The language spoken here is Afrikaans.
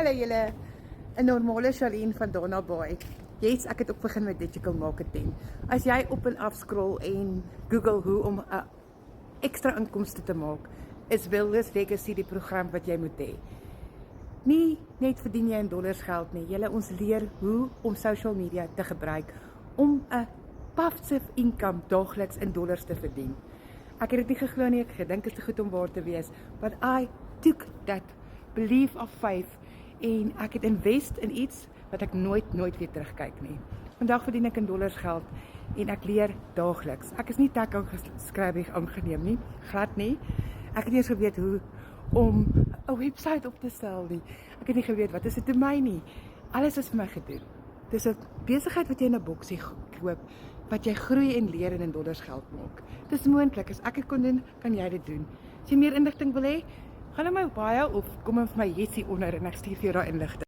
Hallo julle, 'n normale Charlene van Donna Bay. Yes, ek het ook begin met digital marketing. As jy op en af scroll en Google hoe om 'n ekstra inkomste te maak, is Wilders Legacy die program wat jy moet hê. Nie net verdien jy in dollars geld nie. Julle ons leer hoe om social media te gebruik om 'n passive income daagliks in dollars te verdien. Ek het dit nie geglo nie, ek gedink dit is te goed om waar te wees, but I took that belief of faith en ek het invest in iets wat ek nooit weer terugkyk nie. Vandag verdien ek in dollars geld en ek leer daagliks. Ek is nie tech aangeskrywig aangeneem nie, glad nie. Ek het nie eens geweet hoe om 'n webwerf op te stel nie. Ek het nie geweet wat is 'n domein nie. Alles is vir my gedoen. Dis 'n besigheid wat jy in 'n boksie koop, wat jy groei en leer en in dollars geld maak. Dis moontlik, as ek dit kon doen, kan jy dit doen. As jy meer inligting wil hê, gaan na my bio of kom in vir my Jessie onder en ek stuur vir jou daai inligting.